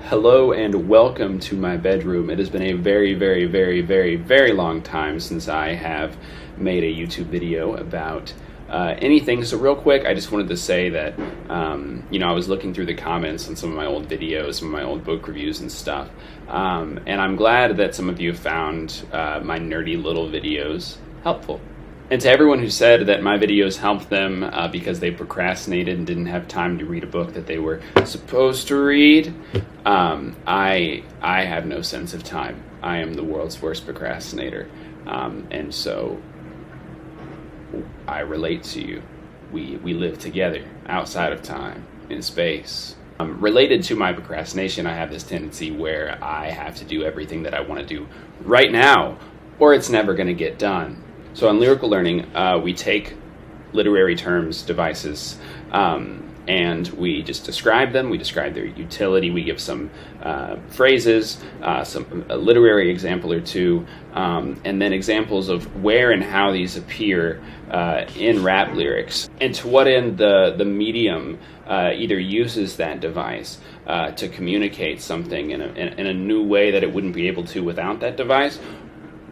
Hello and welcome to my bedroom. It has been a very long time since I have made a YouTube video about anything. So real quick, I just wanted to say that, I was looking through the comments on some of my old videos, some of my old book reviews and stuff. And I'm glad that some of you found my nerdy little videos helpful. And to everyone who said that my videos helped them because they procrastinated and didn't have time to read a book that they were supposed to read, I have no sense of time. I am the world's worst procrastinator. And so I relate to you. We live together outside of time, in space. Related to my procrastination, I have this tendency where I have to do everything that I want to do right now, or it's never going to get done. So on Lyrical Learning, we take literary terms, devices, and we just describe them. We describe their utility. We give some phrases, a literary example or two, and then examples of where and how these appear in rap lyrics, and to what end the medium either uses that device to communicate something in a new way that it wouldn't be able to without that device,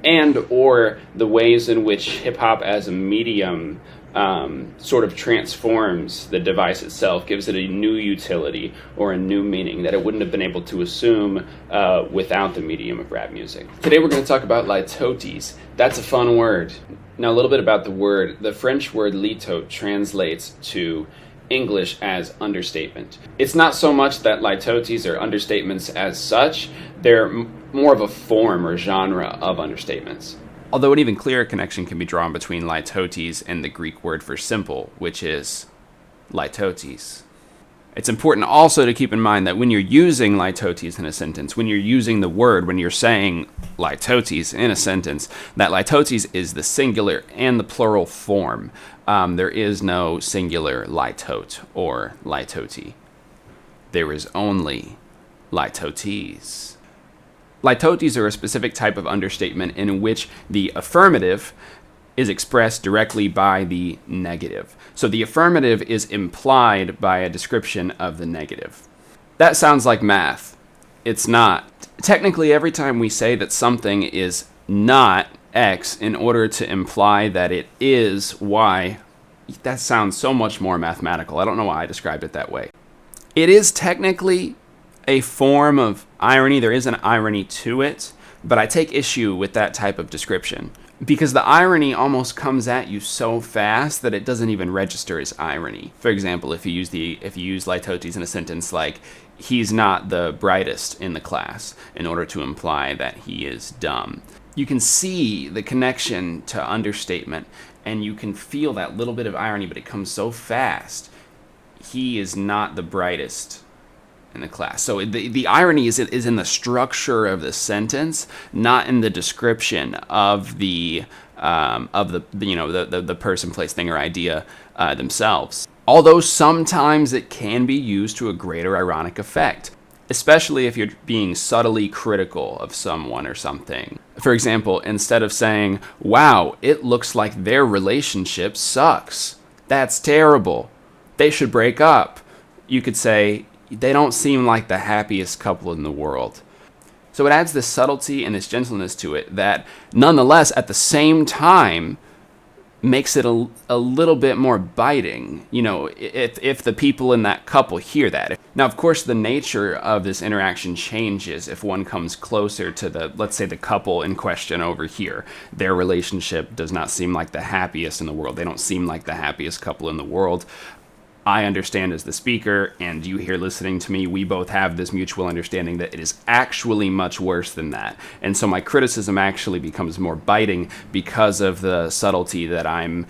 and or the ways in which hip-hop as a medium sort of transforms the device itself, gives it a new utility or a new meaning that it wouldn't have been able to assume without the medium of rap music. Today we're going to talk about litotes. That's a fun word. Now a little bit about the word. The French word litote translates to English as understatement. It's not so much that litotes are understatements as such, they're more of a form or genre of understatements. Although an even clearer connection can be drawn between litotes and the Greek word for simple, which is litotes. It's important also to keep in mind that when you're using litotes in a sentence, when you're using the word, when you're saying litotes in a sentence, that litotes is the singular and the plural form. There is no singular litote or litote. There is only litotes. Litotes are a specific type of understatement in which the affirmative is expressed directly by the negative. So the affirmative is implied by a description of the negative. That sounds like math. It's not. Technically, every time we say that something is not X in order to imply that it is Y, that sounds so much more mathematical. I don't know why I described it that way. It is technically a form of irony. There is an irony to it, but I take issue with that type of description because the irony almost comes at you so fast that it doesn't even register as irony. For example, if you use litotes in a sentence like he's not the brightest in the class in order to imply that he is dumb, you can see the connection to understatement and you can feel that little bit of irony, but it comes so fast. He is not the brightest in the class. So the irony is in the structure of the sentence, not in the description of the person, place, thing, or idea themselves. Although sometimes it can be used to a greater ironic effect, especially if you're being subtly critical of someone or something. For example, instead of saying, "Wow, it looks like their relationship sucks. That's terrible. They should break up," you could say, "They don't seem like the happiest couple in the world." So it adds this subtlety and this gentleness to it that nonetheless, at the same time, makes it a little bit more biting, if the people in that couple hear that. Now, of course, the nature of this interaction changes if one comes closer to let's say the couple in question over here. Their relationship does not seem like the happiest in the world. They don't seem like the happiest couple in the world. I understand as the speaker, and you here listening to me, we both have this mutual understanding that it is actually much worse than that. And so my criticism actually becomes more biting because of the subtlety that I'm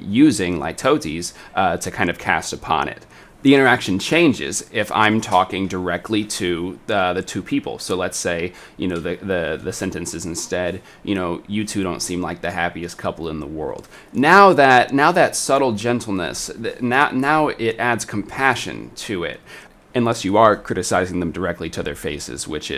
using, litotes, to kind of cast upon it. The interaction changes if I'm talking directly to the two people. So let's say, the sentence is instead, you two don't seem like the happiest couple in the world. Now that subtle gentleness, now it adds compassion to it, unless you are criticizing them directly to their faces, which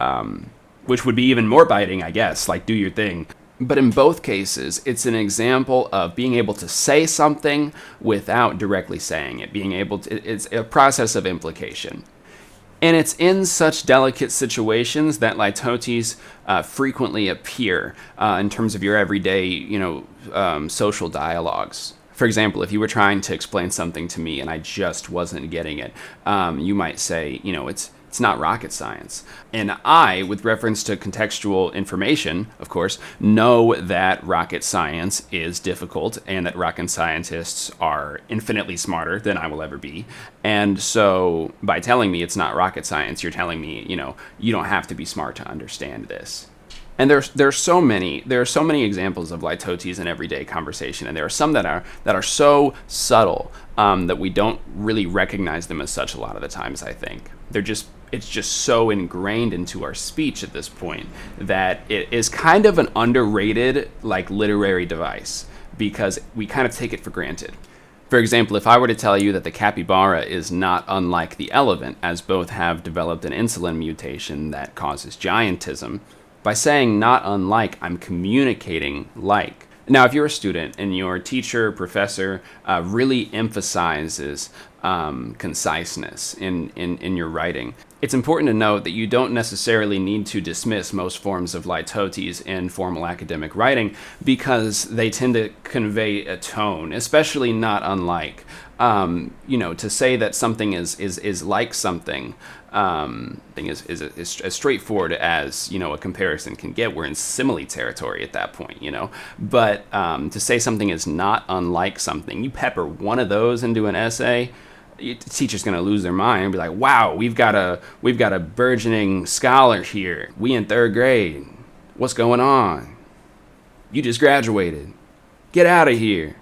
would be even more biting, I guess, like do your thing. But in both cases, it's an example of being able to say something without directly saying it. It's a process of implication. And it's in such delicate situations that litotes frequently appear in terms of your everyday, social dialogues. For example, if you were trying to explain something to me and I just wasn't getting it, you might say, it's not rocket science. And I, with reference to contextual information, of course, know that rocket science is difficult and that rocket scientists are infinitely smarter than I will ever be. And so by telling me it's not rocket science, you're telling me, you don't have to be smart to understand this. And there are so many examples of litotes in everyday conversation, and there are some that are so subtle that we don't really recognize them as such a lot of the times. I think it's just so ingrained into our speech at this point that it is kind of an underrated literary device because we kind of take it for granted. For example, if I were to tell you that the capybara is not unlike the elephant, as both have developed an insulin mutation that causes giantism, by saying not unlike, I'm communicating like. Now, if you're a student and your teacher, professor really emphasizes conciseness in your writing, it's important to note that you don't necessarily need to dismiss most forms of litotes in formal academic writing because they tend to convey a tone, especially not unlike. To say that something is like something is as straightforward as a comparison can get. We're in simile territory at that point, But to say something is not unlike something, you pepper one of those into an essay, the teacher's gonna lose their mind and be like, "Wow, we've got a burgeoning scholar here. We in 3rd grade. What's going on? You just graduated. Get out of here.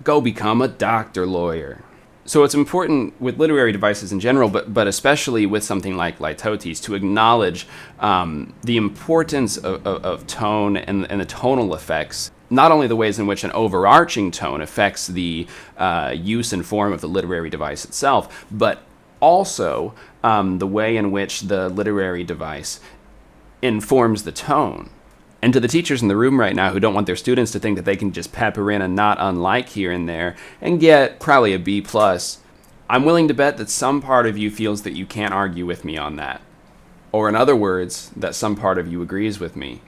Go become a doctor, lawyer." So it's important with literary devices in general, but especially with something like litotes, to acknowledge the importance of tone and the tonal effects. Not only the ways in which an overarching tone affects the use and form of the literary device itself, but also the way in which the literary device informs the tone. And to the teachers in the room right now who don't want their students to think that they can just pepper in a not unlike here and there and get probably a B+, I'm willing to bet that some part of you feels that you can't argue with me on that. Or in other words, that some part of you agrees with me.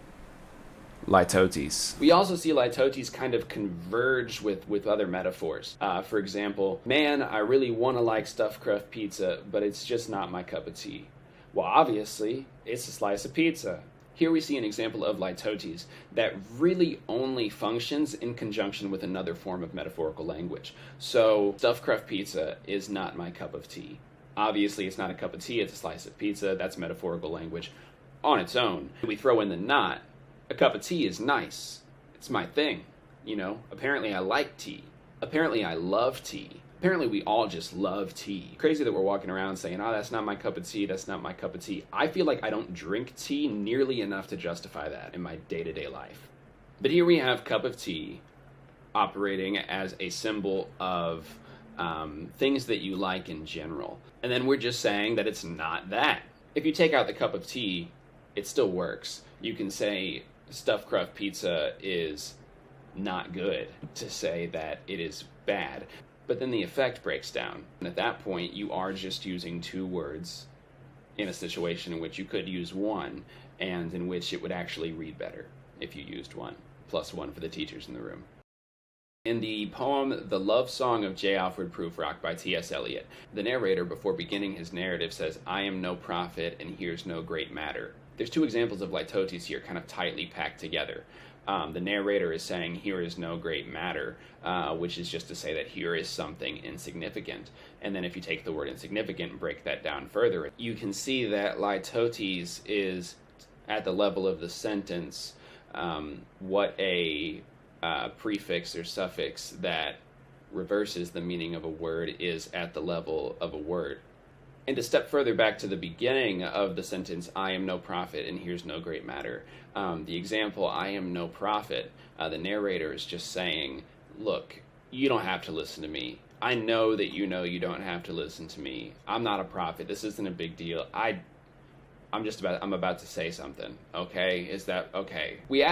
Litotes. We also see litotes kind of converge with other metaphors. For example, man, I really want to like stuffed crust pizza, but it's just not my cup of tea. Well, obviously, it's a slice of pizza. Here we see an example of litotes that really only functions in conjunction with another form of metaphorical language. So, stuffed crust pizza is not my cup of tea. Obviously, it's not a cup of tea, it's a slice of pizza. That's metaphorical language on its own. We throw in the not. A cup of tea is nice. It's my thing. Apparently I like tea. Apparently I love tea. Apparently we all just love tea. Crazy that we're walking around saying, oh, that's not my cup of tea, that's not my cup of tea. I feel like I don't drink tea nearly enough to justify that in my day-to-day life. But here we have cup of tea operating as a symbol of things that you like in general. And then we're just saying that it's not that. If you take out the cup of tea, it still works. You can say stuffed crust pizza is not good to say that it is bad. But then the effect breaks down. And at that point, you are just using two words in a situation in which you could use one, and in which it would actually read better if you used one, plus one for the teachers in the room. In the poem The Love Song of J. Alfred Prufrock by T.S. Eliot, the narrator, before beginning his narrative, says, I am no prophet, and here's no great matter. There's two examples of litotes here kind of tightly packed together. The narrator is saying, here is no great matter, which is just to say that here is something insignificant. And then if you take the word insignificant and break that down further, you can see that litotes is, at the level of the sentence, what a prefix or suffix that reverses the meaning of a word is at the level of a word. And to step further back to the beginning of the sentence, I am no prophet and here's no great matter. The example, I am no prophet, the narrator is just saying, look, you don't have to listen to me. I know that you know you don't have to listen to me. I'm not a prophet. This isn't a big deal. I'm about to say something. Okay? Is that okay? We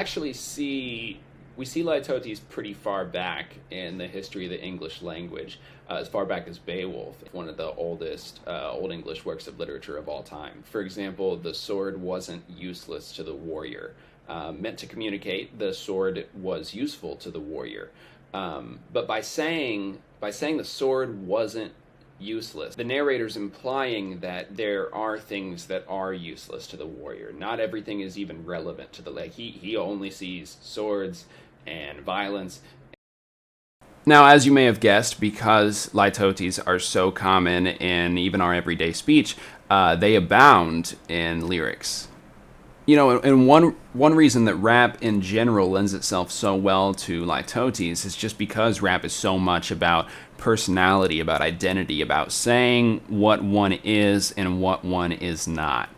We see Litotes pretty far back in the history of the English language, as far back as Beowulf, one of the oldest Old English works of literature of all time. For example, the sword wasn't useless to the warrior. Meant to communicate, the sword was useful to the warrior. But by saying the sword wasn't useless, the narrator's implying that there are things that are useless to the warrior. Not everything is even relevant to the he only sees swords and violence. Now, as you may have guessed, because litotes are so common in even our everyday speech, they abound in lyrics. You know, and one reason that rap in general lends itself so well to litotes is just because rap is so much about personality, about identity, about saying what one is and what one is not.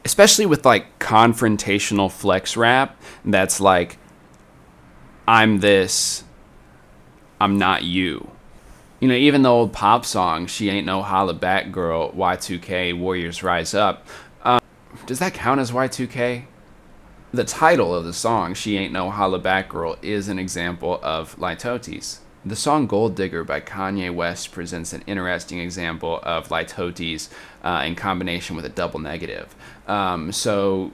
Especially with like confrontational flex rap that's like, I'm this, I'm not you. You know, even the old pop song, She Ain't No Holla Back Girl, Y2K, Warriors Rise Up, does that count as Y2K? The title of the song, She Ain't No Holla Back Girl, is an example of litotes. The song Gold Digger by Kanye West presents an interesting example of litotes in combination with a double negative. So,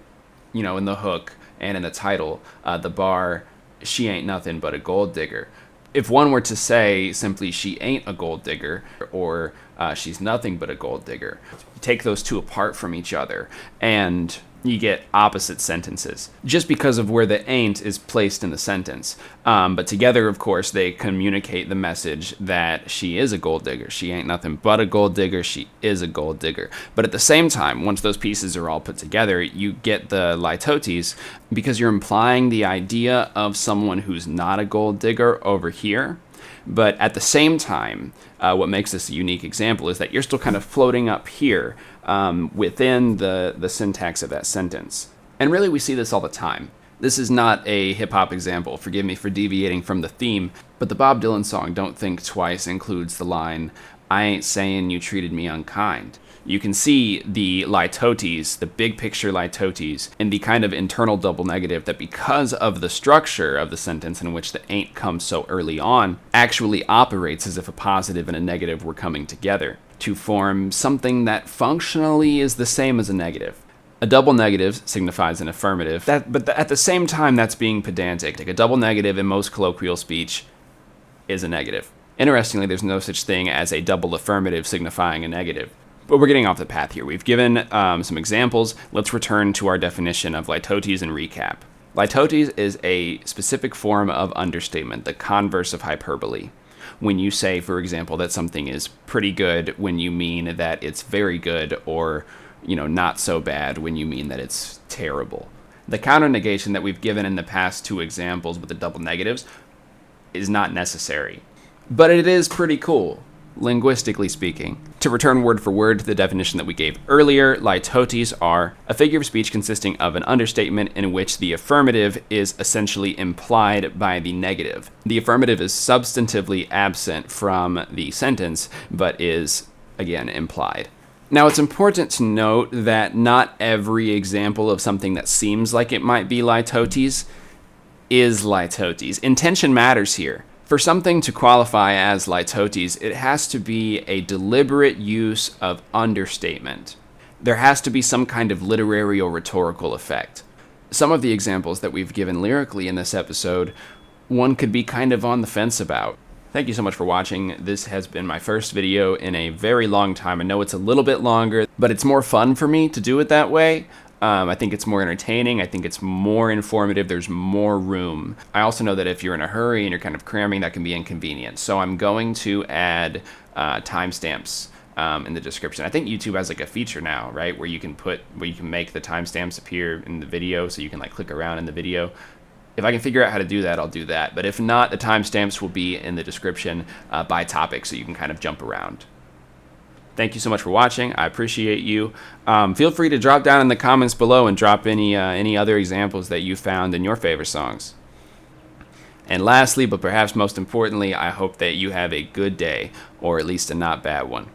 you know, in the hook and in the title, the bar, she ain't nothing but a gold digger. If one were to say simply she ain't a gold digger or she's nothing but a gold digger, you take those two apart from each other and you get opposite sentences just because of where the ain't is placed in the sentence. But together, of course, they communicate the message that she is a gold digger. She ain't nothing but a gold digger. She is a gold digger. But at the same time, once those pieces are all put together, you get the litotes because you're implying the idea of someone who's not a gold digger over here. But at the same time, what makes this a unique example is that you're still kind of floating up here within the syntax of that sentence. And really, we see this all the time. This is not a hip-hop example, forgive me for deviating from the theme, but the Bob Dylan song Don't Think Twice includes the line, I ain't saying you treated me unkind. You can see the litotes, the big picture litotes, in the kind of internal double negative that because of the structure of the sentence in which the ain't comes so early on, actually operates as if a positive and a negative were coming together to form something that functionally is the same as a negative. A double negative signifies an affirmative, but at the same time that's being pedantic. Like a double negative in most colloquial speech is a negative. Interestingly, there's no such thing as a double affirmative signifying a negative. But we're getting off the path here. We've given some examples. Let's return to our definition of litotes and recap. Litotes is a specific form of understatement, the converse of hyperbole. When you say, for example, that something is pretty good when you mean that it's very good, or, you know, not so bad when you mean that it's terrible. The counter negation that we've given in the past two examples with the double negatives is not necessary. But it is pretty cool, linguistically speaking. To return word for word to the definition that we gave earlier, litotes are a figure of speech consisting of an understatement in which the affirmative is essentially implied by the negative. The affirmative is substantively absent from the sentence, but is, again, implied. Now, it's important to note that not every example of something that seems like it might be litotes is litotes. Intention matters here. For something to qualify as litotes, it has to be a deliberate use of understatement. There has to be some kind of literary or rhetorical effect. Some of the examples that we've given lyrically in this episode, one could be kind of on the fence about. Thank you so much for watching. This has been my first video in a very long time. I know it's a little bit longer, but it's more fun for me to do it that way. I think it's more entertaining. I think it's more informative. There's more room. I also know that if you're in a hurry and you're kind of cramming, that can be inconvenient. So I'm going to add timestamps in the description. I think YouTube has like a feature now, right, where you can make the timestamps appear in the video, so you can like click around in the video. If I can figure out how to do that, I'll do that. But if not, the timestamps will be in the description by topic, so you can kind of jump around. Thank you so much for watching. I appreciate you. Feel free to drop down in the comments below and drop any other examples that you found in your favorite songs. And lastly, but perhaps most importantly, I hope that you have a good day, or at least a not bad one.